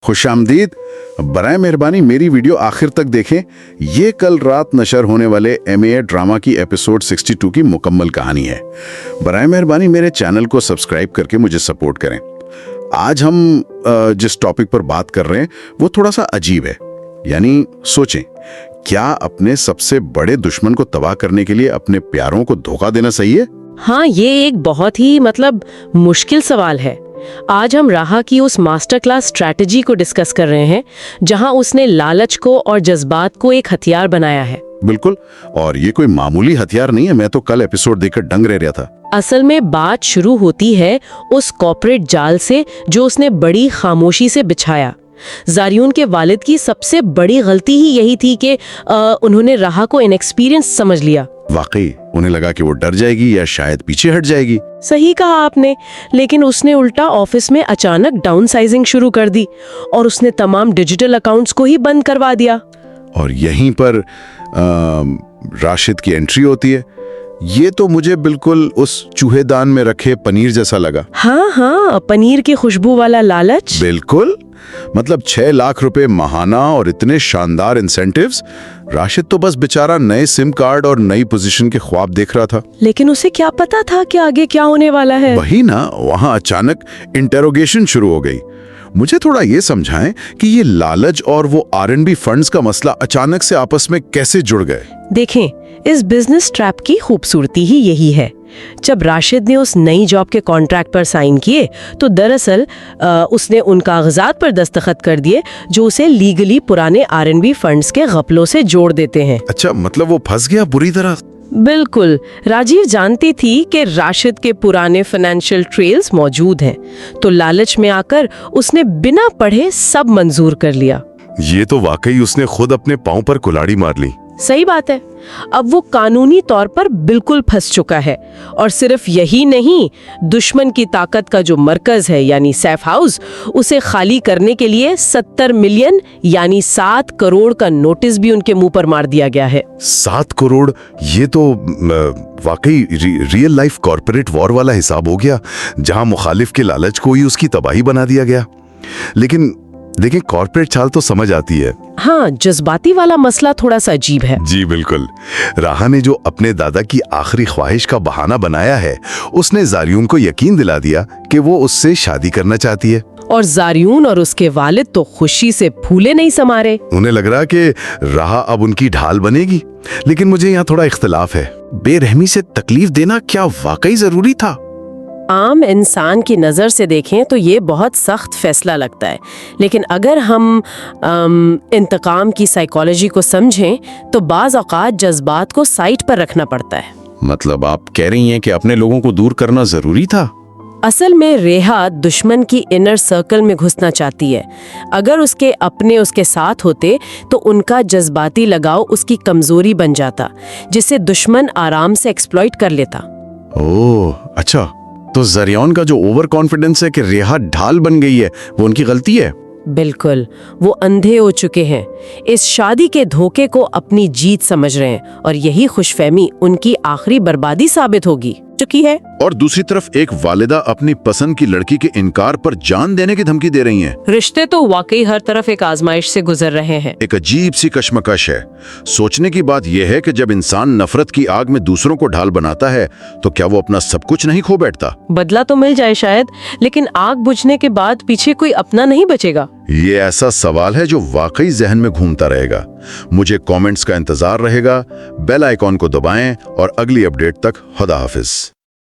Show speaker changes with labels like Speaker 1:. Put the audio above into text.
Speaker 1: खुशामदीद। बराए मेहरबानी मेरी वीडियो आखिर तक देखें। ये कल रात नशर होने वाले एमए ड्रामा की एपिसोड 62 की मुकम्मल कहानी है। बराए मेहरबानी मेरे चैनल को सब्सक्राइब करके मुझे सपोर्ट करें। आज हम जिस टॉपिक पर बात कर रहे हैं वो थोड़ा सा अजीब है। यानी सोचें, क्या अपने सबसे बड़े दुश्मन को तबाह करने के लिए अपने प्यारों को धोखा देना सही है?
Speaker 2: हाँ, ये एक बहुत ही मुश्किल सवाल है। आज हम राहा की उस मास्टर क्लास स्ट्रैटेजी को डिस्कस कर रहे हैं जहां उसने लालच को और जज्बात को एक हथियार बनाया है।
Speaker 1: बिल्कुल, और ये कोई मामूली हथियार नहीं है। मैं तो कल एपिसोड देखकर दंग रह रहा था।
Speaker 2: असल में बात शुरू होती है उस कॉर्पोरेट जाल से जो उसने बड़ी खामोशी से बिछाया। जारियून के वालिद की सबसे बड़ी गलती ही यही थी कि उन्होंने राहा को इनएक्सपीरियंस समझ लिया।
Speaker 1: वाकई उन्हें लगा कि वो डर जाएगी या शायद पीछे हट जाएगी।
Speaker 2: सही कहा आपने, लेकिन उसने उल्टा ऑफिस में अचानक डाउनसाइजिंग शुरू कर दी और उसने तमाम डिजिटल अकाउंट्स को ही बंद करवा दिया।
Speaker 1: और यहीं पर राशिद की एंट्री होती है। ये तो मुझे बिल्कुल उस चूहेदान में रखे पनीर जैसा लगा।
Speaker 2: हाँ, पनीर की खुशबू वाला लालच।
Speaker 1: बिल्कुल, मतलब 6 लाख रुपए महाना और इतने शानदार इंसेंटिव्स। राशिद तो बस बेचारा नए सिम कार्ड और नई पोजीशन के ख्वाब देख रहा था।
Speaker 2: लेकिन उसे क्या पता था कि आगे क्या होने वाला है।
Speaker 1: वही ना, वहां अचानक इंटेरोगेशन शुरू हो गई। मुझे थोड़ा ये समझाएं कि ये लालच और वो आरएनबी फंड्स का मसला अचानक से आपस में कैसे जुड़ गए।
Speaker 2: देखें, इस बिजनेस ट्रैप की खूबसूरती ही यही है। जब राशिद ने उस नई जॉब के कॉन्ट्रैक्ट पर साइन किए तो दरअसल उसने उन कागजात पर दस्तखत कर दिए जो उसे लीगली पुराने आरएनबी फंड्स के गफलों से जोड़ देते हैं।
Speaker 1: अच्छा, मतलब वो फंस गया बुरी तरह।
Speaker 2: बिल्कुल। राजीव जानती थी कि राशिद के पुराने फाइनेंशियल ट्रेल्स मौजूद हैं, तो लालच में आकर उसने बिना पढ़े सब मंजूर कर लिया।
Speaker 1: ये तो वाकई उसने खुद अपने पांव पर कुल्हाड़ी मार ली।
Speaker 2: सही बात है। अब वो कानूनी तौर पर बिल्कुल फंस चुका है। और सिर्फ यही नहीं, दुश्मन की ताकत का जो मरकज है यानी सैफ हाउस, उसे खाली करने के लिए 70 मिलियन यानी 7 करोड़ का नोटिस भी उनके मुंह पर मार दिया गया है।
Speaker 1: 7 करोड़, ये तो वाकई रियल लाइफ कॉर्पोरेट वॉर वाला हिसाब हो गया, जहां मुखालिफ के लालच को ही उसकी तबाही बना दिया गया। लेकिन देखें, कॉर्पोरेट चाल तो समझ आती है।
Speaker 2: हाँ, जज्बाती वाला मसला थोड़ा सा अजीब है।
Speaker 1: जी बिल्कुल। राहा ने जो अपने दादा की आखिरी ख्वाहिश का बहाना बनाया है, उसने जारियून को यकीन दिला दिया कि वो उससे शादी करना चाहती है।
Speaker 2: और जारियून और उसके वालिद तो खुशी से फूले नहीं समा रहे।
Speaker 1: उन्हें लग रहा कि राहा अब उनकी ढाल बनेगी। लेकिन मुझे यहाँ थोड़ा इख्तिलाफ है। बेरहमी से तकलीफ देना क्या वाकई जरूरी था?
Speaker 2: आम इंसान की नज़र से देखें तो ये बहुत सख्त फैसला लगता है, लेकिन अगर हम इंतकाम की साइकोलॉजी को समझें तो बाज़ औक़ात जज्बात को साइड पर रखना पड़ता है।
Speaker 1: मतलब आप कह रही हैं कि अपने लोगों को दूर करना ज़रूरी था?
Speaker 2: असल में रेहा दुश्मन की इनर सर्कल में घुसना चाहती है। अगर उसके अपने उसके साथ होते तो उनका जज्बाती लगाव उसकी कमज़ोरी बन जाता, जिसे दुश्मन आराम से एक्सप्लॉइट कर लेता।
Speaker 1: ओह अच्छा, तो जरियौन का जो ओवर कॉन्फिडेंस है कि रेहा ढाल बन गई है, वो उनकी गलती है?
Speaker 2: बिल्कुल, वो अंधे हो चुके हैं। इस शादी के धोखे को अपनी जीत समझ रहे हैं और यही खुशफहमी उनकी आखिरी बर्बादी साबित होगी चुकी है।
Speaker 1: और दूसरी तरफ एक वालिदा अपनी पसंद की लड़की के इनकार पर जान देने की धमकी दे रही हैं।
Speaker 2: रिश्ते तो वाकई हर तरफ एक आजमाइश से गुजर रहे हैं।
Speaker 1: एक अजीब सी कशमकश है। सोचने की बात यह है कि जब इंसान नफरत की आग में दूसरों को ढाल बनाता है तो क्या वो अपना सब कुछ नहीं खो बैठता?
Speaker 2: बदला तो मिल जाए शायद, लेकिन आग बुझने के बाद पीछे कोई अपना नहीं बचेगा।
Speaker 1: ये ऐसा सवाल है जो वाकई जहन में घूमता रहेगा। मुझे कमेंट्स का इंतजार रहेगा। बेल आइकॉन को दबाएं और अगली अपडेट तक खुदा हाफिज।